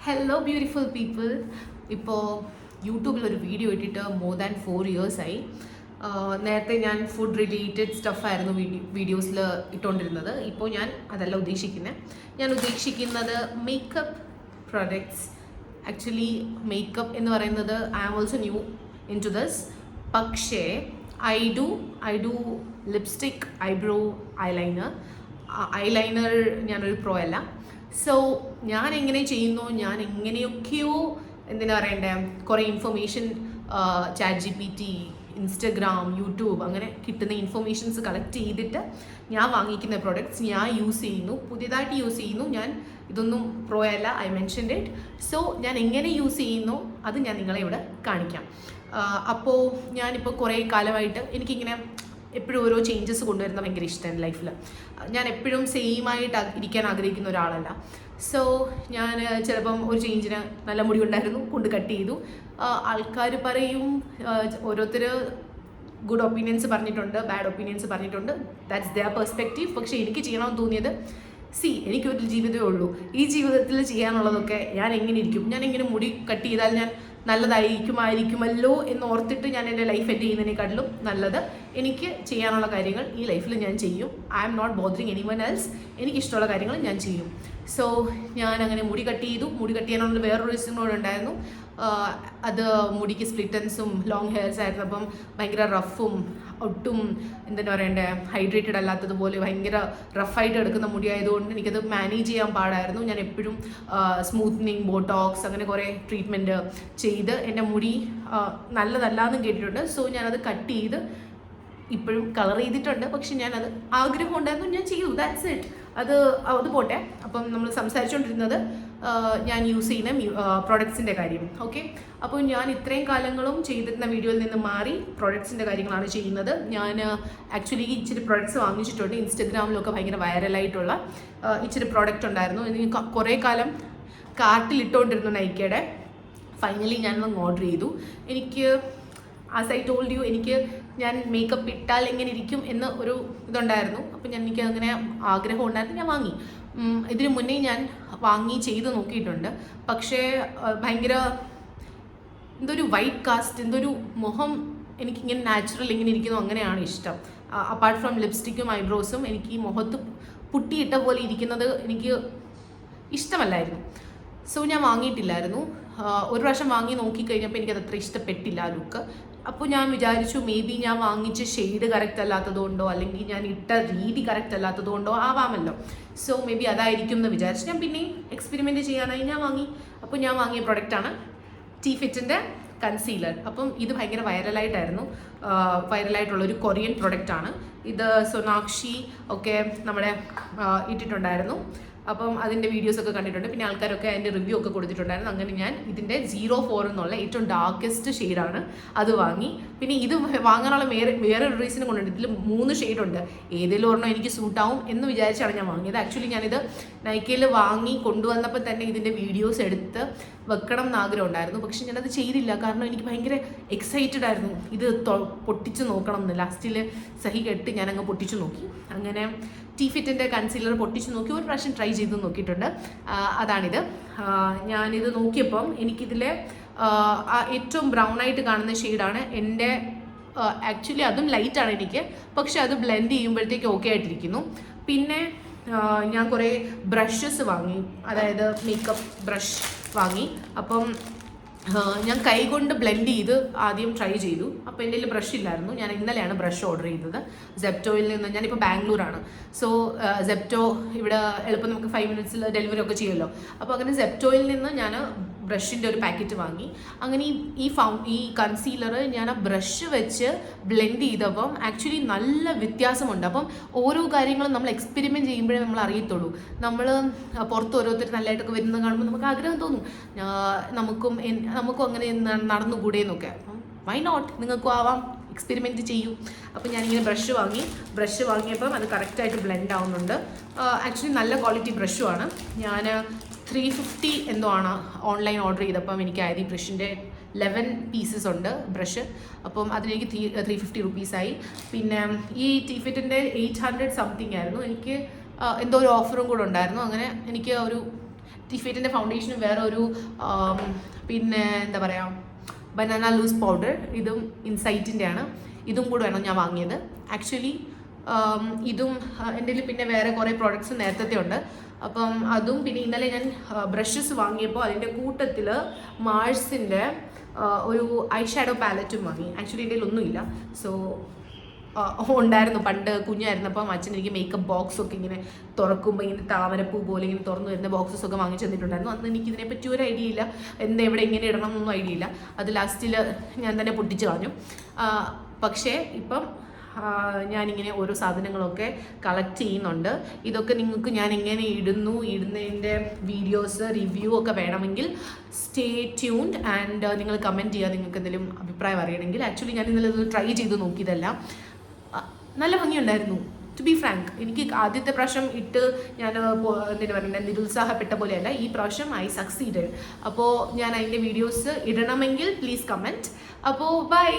Hello beautiful people. ഇപ്പോൾ യൂട്യൂബിൽ ഒരു വീഡിയോ ഇട്ടിട്ട് മോർ ദാൻ 4 ഇയേഴ്സായി. നേരത്തെ ഞാൻ ഫുഡ് റിലേറ്റഡ് സ്റ്റഫായിരുന്നു വീഡിയോസിൽ ഇട്ടുകൊണ്ടിരുന്നത്. ഇപ്പോൾ ഞാൻ അതല്ല ഉദ്ദേശിക്കുന്നത്. ഞാൻ ഉദ്ദേശിക്കുന്നത് മേക്കപ്പ് പ്രൊഡക്ട്സ്. ആക്ച്വലി മേക്കപ്പ് എന്ന് പറയുന്നത് I am also new into this. പക്ഷേ I do lipstick, eyebrow, eyeliner ഞാനൊരു പ്രോ അല്ല. സോ ഞാൻ എങ്ങനെ ചെയ്യുന്നു, ഞാൻ എങ്ങനെയൊക്കെയോ എന്തിനാ പറയണ്ടേ, കുറേ information chat GPT, Instagram, YouTube അങ്ങനെ കിട്ടുന്ന ഇൻഫർമേഷൻസ് കളക്ട് ചെയ്തിട്ട് ഞാൻ വാങ്ങിക്കുന്ന പ്രോഡക്റ്റ്സ് ഞാൻ യൂസ് ചെയ്യുന്നു, പുതിയതായിട്ട് യൂസ് ചെയ്യുന്നു. ഞാൻ ഇതൊന്നും പ്രോ അല്ല, ഐ മെൻഷൻഡ് ഇറ്റ്. സോ ഞാൻ എങ്ങനെ യൂസ് ചെയ്യുന്നു അത് ഞാൻ നിങ്ങളെ ഇവിടെ കാണിക്കാം. അപ്പോൾ ഞാനിപ്പോൾ കുറേ കാലമായിട്ട് എനിക്കിങ്ങനെ എപ്പോഴും ഓരോ ചേഞ്ചസ് കൊണ്ടുവരുന്ന ഭയങ്കര ഇഷ്ടമാണ് ലൈഫിൽ. ഞാൻ എപ്പോഴും സെയിമായിട്ട് ഇരിക്കാൻ ആഗ്രഹിക്കുന്ന ഒരാളല്ല. സോ ഞാൻ ചിലപ്പം ഒരു ചേഞ്ചിന് നല്ല മുടി ഉണ്ടായിരുന്നു, കൊണ്ട് കട്ട് ചെയ്തു. ആൾക്കാർ പറയും, ഓരോരുത്തർ ഗുഡ് ഒപ്പീനിയൻസ് പറഞ്ഞിട്ടുണ്ട്, ബാഡ് ഒപ്പീനിയൻസ് പറഞ്ഞിട്ടുണ്ട്. That's their perspective. പക്ഷേ എനിക്ക് ചെയ്യണമെന്ന് തോന്നിയത്, എനിക്കൊരു ജീവിതമേ ഉള്ളൂ. ഈ ജീവിതത്തിൽ ചെയ്യാനുള്ളതൊക്കെ ഞാൻ എങ്ങനെ ഇരിക്കും, ഞാൻ എങ്ങനെ മുടി കട്ട് ചെയ്താൽ ഞാൻ നല്ലതായിരിക്കുമല്ലോ എന്ന് ഓർത്തിട്ട് ഞാൻ എൻ്റെ ലൈഫ് എൻഡ് ചെയ്യുന്നതിനെക്കാട്ടിലും നല്ലത് എനിക്ക് ചെയ്യാനുള്ള കാര്യങ്ങൾ ഈ ലൈഫിൽ ഞാൻ ചെയ്യും. I am not bothering anyone else. എനിക്കിഷ്ടമുള്ള കാര്യങ്ങൾ ഞാൻ ചെയ്യും. സോ ഞാൻ അങ്ങനെ മുടി കട്ട് ചെയ്തു. മുടി കട്ട് ചെയ്യാനുള്ള വേറൊരു റീസൺ കൂടെ ഉണ്ടായിരുന്നു. അത് മുടിക്ക് സ്പ്ലിറ്റൻസും ലോങ് ഹെയർസ് ആയിരുന്നു. അപ്പം ഭയങ്കര റഫും ഒട്ടും എന്താ പറയണ്ടേ, ഹൈഡ്രേറ്റഡ് അല്ലാത്തതുപോലെ ഭയങ്കര റഫായിട്ട് എടുക്കുന്ന മുടി ആയതുകൊണ്ട് എനിക്കത് മാനേജ് ചെയ്യാൻ പാടായിരുന്നു. ഞാൻ എപ്പോഴും സ്മൂത്തനിങ്, ബോട്ടോക്സ് അങ്ങനെ കുറേ ട്രീറ്റ്മെൻറ്റ് ചെയ്ത് എൻ്റെ മുടി നല്ലതല്ല എന്നും കേട്ടിട്ടുണ്ട്. സോ ഞാനത് കട്ട് ചെയ്ത് ഇപ്പോഴും കളർ ചെയ്തിട്ടുണ്ട്. പക്ഷെ ഞാനത് ആഗ്രഹം ഉണ്ടായിരുന്നു, ഞാൻ ചെയ്തു. That's it. അത് പോട്ടെ. അപ്പം നമ്മൾ സംസാരിച്ചുകൊണ്ടിരുന്നത് ഞാൻ യൂസ് ചെയ്യുന്ന പ്രോഡക്ട്സിൻ്റെ കാര്യം. ഓക്കെ, അപ്പോൾ ഞാൻ ഇത്രയും കാലങ്ങളും ചെയ്തിരുന്ന വീഡിയോയിൽ നിന്ന് മാറി പ്രോഡക്ട്സിൻ്റെ കാര്യങ്ങളാണ് ചെയ്യുന്നത്. ഞാൻ ആക്ച്വലി ഇച്ചിരി പ്രോഡക്ട്സ് വാങ്ങിച്ചിട്ടുണ്ട്. ഇൻസ്റ്റഗ്രാമിലൊക്കെ ഭയങ്കര വൈറലായിട്ടുള്ള ഇച്ചിരി പ്രോഡക്റ്റ് ഉണ്ടായിരുന്നു. എനിക്ക് കുറേ കാലം കാർട്ടിലിട്ടുകൊണ്ടിരുന്നു നൈക്കയുടെ. ഫൈനലി ഞാനൊന്ന് ഓർഡർ ചെയ്തു. എനിക്ക് ആസ് ഐ ടോൾഡ് യു, എനിക്ക് ഞാൻ മേക്കപ്പ് ഇട്ടാൽ എങ്ങനെ ഇരിക്കും എന്ന് ഒരു ഇതുണ്ടായിരുന്നു. അപ്പം എനിക്ക് അങ്ങനെ ആഗ്രഹം ഉണ്ടായിരുന്നു, ഞാൻ വാങ്ങി. ഇതിനു മുന്നേ ഞാൻ വാങ്ങി ചെയ്ത് നോക്കിയിട്ടുണ്ട്. പക്ഷേ ഭയങ്കര എന്തൊരു വൈറ്റ് കാസ്റ്റ്, എന്തൊരു മുഖം എനിക്കിങ്ങനെ നാച്ചുറൽ ഇങ്ങനെ ഇരിക്കുന്നു, അങ്ങനെയാണ് ഇഷ്ടം. അപ്പാർട്ട് ഫ്രം ലിപ്സ്റ്റിക്കും ഐബ്രോസും എനിക്ക് ഈ മുഖത്ത് പുട്ടിയിട്ട പോലെ ഇരിക്കുന്നത് എനിക്ക് ഇഷ്ടമല്ലായിരുന്നു. സോ ഞാൻ വാങ്ങിയിട്ടില്ലായിരുന്നു. ഒരു പ്രാവശ്യം വാങ്ങി നോക്കിക്കഴിഞ്ഞപ്പോൾ എനിക്കത് അത്ര ഇഷ്ടപ്പെട്ടില്ല ആ ലുക്ക്. അപ്പോൾ ഞാൻ വിചാരിച്ചു, മേ ബി ഞാൻ വാങ്ങിച്ച ഷെയ്ഡ് കറക്റ്റ് അല്ലാത്തതുകൊണ്ടോ അല്ലെങ്കിൽ ഞാൻ ഇട്ട രീതി കറക്റ്റ് അല്ലാത്തതുകൊണ്ടോ ആവാമല്ലോ. സോ മേ ബി അതായിരിക്കും എന്ന് വിചാരിച്ചു ഞാൻ പിന്നെയും എക്സ്പെരിമെൻറ്റ് ചെയ്യാനായി ഞാൻ വാങ്ങി. അപ്പോൾ ഞാൻ വാങ്ങിയ പ്രൊഡക്റ്റാണ് ടി-ഫിറ്റിൻ്റെ കൺസീലർ. അപ്പം ഇത് ഭയങ്കര വൈറലായിട്ടുള്ളൊരു കൊറിയൻ പ്രൊഡക്റ്റാണ് ഇത്. സൊനാക്ഷി ഒക്കെ നമ്മുടെ ഇട്ടിട്ടുണ്ടായിരുന്നു. അപ്പം അതിൻ്റെ വീഡിയോസൊക്കെ കണ്ടിട്ടുണ്ട്. പിന്നെ ആൾക്കാരൊക്കെ അതിൻ്റെ റിവ്യൂ ഒക്കെ കൊടുത്തിട്ടുണ്ടായിരുന്നു. അങ്ങനെ ഞാൻ ഇതിൻ്റെ 04 എന്നുള്ള ഏറ്റവും ഡാർക്കസ്റ്റ് ഷെയ്ഡാണ് അത് വാങ്ങി. പിന്നെ ഇത് വാങ്ങാനുള്ള വേറൊരു റീസൺ കൊണ്ടുണ്ട്. ഇതിൽ 3 ഷെയ്ഡുണ്ട്. ഏതെങ്കിലും ഒരെണ്ണം എനിക്ക് സൂട്ടാവും എന്ന് വിചാരിച്ചാണ് ഞാൻ വാങ്ങിയത്. ആക്ച്വലി ഞാനിത് നൈക്കയിൽ വാങ്ങി കൊണ്ടുവന്നപ്പോൾ തന്നെ ഇതിൻ്റെ വീഡിയോസ് എടുത്ത് വെക്കണം എന്ന് ആഗ്രഹം ഉണ്ടായിരുന്നു. പക്ഷെ ഞാനത് ചെയ്തില്ല. കാരണം എനിക്ക് ഭയങ്കര എക്സൈറ്റഡ് ആയിരുന്നു ഇത് പൊട്ടിച്ച് നോക്കണം എന്ന്. ലാസ്റ്റിൽ സഹി കെട്ട് ഞാനങ്ങ് പൊട്ടിച്ചു നോക്കി. അങ്ങനെ ടി-ഫിറ്റിൻ്റെ കൺസീലർ പൊട്ടിച്ച് നോക്കി, ഒരു പ്രാവശ്യം ട്രൈ ചെയ്ത് നോക്കിയിട്ടുണ്ട്. അതാണിത്. ഞാനിത് നോക്കിയപ്പം എനിക്കിതിലെ ഏറ്റവും ബ്രൗൺ ആയിട്ട് കാണുന്ന ഷെയ്ഡാണ് എൻ്റെ. ആക്ച്വലി അതും ലൈറ്റാണ് എനിക്ക്, പക്ഷെ അത് ബ്ലെൻഡ് ചെയ്യുമ്പോഴത്തേക്ക് ഓക്കെ ആയിട്ടിരിക്കുന്നു. പിന്നെ ഞാൻ കുറേ ബ്രഷസ് വാങ്ങി, അതായത് മേക്കപ്പ് ബ്രഷ് വാങ്ങി. അപ്പം ഞാൻ കൈകൊണ്ട് ബ്ലെൻഡ് ചെയ്ത് ആദ്യം ട്രൈ ചെയ്തു. അപ്പോൾ എൻ്റെ കയ്യിൽ ബ്രഷ് ഇല്ലായിരുന്നു. ഞാൻ ഇന്നലെയാണ് ബ്രഷ് ഓർഡർ ചെയ്തത് സെപ്റ്റോയിൽ നിന്ന്. ഞാനിപ്പോൾ ബാംഗ്ലൂരാണ്. സോ സെപ്റ്റോ ഇവിടെ എളുപ്പം നമുക്ക് 5 മിനിറ്റ്സിൽ ഡെലിവറി ഒക്കെ ചെയ്യുമല്ലോ. അപ്പോൾ അങ്ങനെ സെപ്റ്റോയിൽ നിന്ന് ഞാൻ ബ്രഷിൻ്റെ ഒരു പാക്കറ്റ് വാങ്ങി. അങ്ങനെ ഈ കൺസീലർ ഞാൻ ആ ബ്രഷ് വെച്ച് ബ്ലെൻഡ് ചെയ്തപ്പം ആക്ച്വലി നല്ല വ്യത്യാസമുണ്ട്. അപ്പം ഓരോ കാര്യങ്ങളും നമ്മൾ എക്സ്പെരിമെൻറ്റ് ചെയ്യുമ്പോഴേ നമ്മൾ അറിയത്തുള്ളൂ. നമ്മൾ പുറത്ത് ഓരോരുത്തർ നല്ലതായിട്ടൊക്കെ വരുന്നത് കാണുമ്പോൾ നമുക്ക് ആഗ്രഹം തോന്നും, നമുക്കും അങ്ങനെ നടന്നുകൂടെ എന്നൊക്കെ. അപ്പം വൈ നോട്ട്, നിങ്ങൾക്കും ആവാം, എക്സ്പെരിമെൻറ്റ് ചെയ്യൂ. അപ്പോൾ ഞാനിങ്ങനെ ബ്രഷ് വാങ്ങിയപ്പം അത് കറക്റ്റായിട്ട് ബ്ലെൻഡ് ആവുന്നുണ്ട്. ആക്ച്വലി നല്ല ക്വാളിറ്റി ബ്രഷുമാണ്. ഞാൻ 350 എന്തോ ആണ് ഓൺലൈൻ ഓർഡർ ചെയ്തപ്പം എനിക്കായത്. ഈ ബ്രഷിൻ്റെ 11 പീസസ് ഉണ്ട് ബ്രഷ്. അപ്പം അതിനെനിക്ക് 350 റുപ്പീസായി. പിന്നെ ഈ ടി-ഫിറ്റിൻ്റെ 800 സംതിങ് ആയിരുന്നു. എനിക്ക് എന്തോ ഒരു ഓഫറും കൂടെ ഉണ്ടായിരുന്നു. അങ്ങനെ എനിക്ക് ഒരു ടിഫേറ്റിൻ്റെ ഫൗണ്ടേഷനും വേറെ ഒരു പിന്നെ എന്താ പറയുക ബനാന ലൂസ് പൗഡർ, ഇതും ഇൻസൈറ്റിൻ്റെ ആണ്. ഇതും കൂടെ വേണം ഞാൻ വാങ്ങിയത്. ആക്ച്വലി ഇതും എൻ്റെ പിന്നെ വേറെ കുറേ പ്രോഡക്റ്റ്സ് നേരത്തെ ഉണ്ട്. അപ്പം അതും പിന്നെ ഇന്നലെ ഞാൻ ബ്രഷസ് വാങ്ങിയപ്പോൾ അതിൻ്റെ കൂട്ടത്തിൽ മാഴ്സിൻ്റെ ഒരു ഐ ഷാഡോ പാലറ്റും വാങ്ങി. ആക്ച്വലി എൻ്റെ ഒന്നുമില്ല. സോ ഉണ്ടായിരുന്നു പണ്ട് കുഞ്ഞായിരുന്നപ്പം അച്ഛൻ എനിക്ക് മേക്കപ്പ് ബോക്സൊക്കെ ഇങ്ങനെ തുറക്കുമ്പോൾ ഇങ്ങനെ താമരപ്പൂ പോലെ ഇങ്ങനെ തുറന്നു വരുന്ന ബോക്സസ് ഒക്കെ വാങ്ങിച്ചു തന്നിട്ടുണ്ടായിരുന്നു. അന്ന് എനിക്ക് ഇതിനെപ്പറ്റി ഒരു ഐഡിയ ഇല്ല, എവിടെ എങ്ങനെ ഇടണം എന്നൊന്നും ഐഡിയ ഇല്ല. അത് ലാസ്റ്റിൽ ഞാൻ തന്നെ പൊട്ടിച്ച് കളഞ്ഞു. പക്ഷേ ഇപ്പം ഞാനിങ്ങനെ ഓരോ സാധനങ്ങളൊക്കെ കളക്ട് ചെയ്യുന്നുണ്ട്. ഇതൊക്കെ നിങ്ങൾക്ക് ഞാൻ എങ്ങനെ ഇടുന്നതിൻ്റെ വീഡിയോസ് റിവ്യൂ ഒക്കെ വേണമെങ്കിൽ സ്റ്റേ ട്യൂൺഡ് ആൻഡ് നിങ്ങൾ കമൻറ്റ് ചെയ്യുക നിങ്ങൾക്ക് എന്തെങ്കിലും അഭിപ്രായം അറിയണമെങ്കിൽ. ആക്ച്വലി ഞാൻ ഇന്നലെ ഇത് ട്രൈ ചെയ്ത് നോക്കിയതല്ല, നല്ല ഭംഗിയുണ്ടായിരുന്നു. ടു ബി ഫ്രാങ്ക്, എനിക്ക് ആദ്യത്തെ പ്രാവശ്യം ഇട്ട് ഞാൻ എന്തിനു പറയുന്നത് നിരുത്സാഹപ്പെട്ട പോലെയല്ല, ഈ പ്രാവശ്യം ഐ സക്സീഡഡ്. അപ്പോൾ ഞാൻ അതിൻ്റെ വീഡിയോസ് ഇടണമെങ്കിൽ പ്ലീസ് കമൻറ്റ്. അപ്പോൾ ബൈ.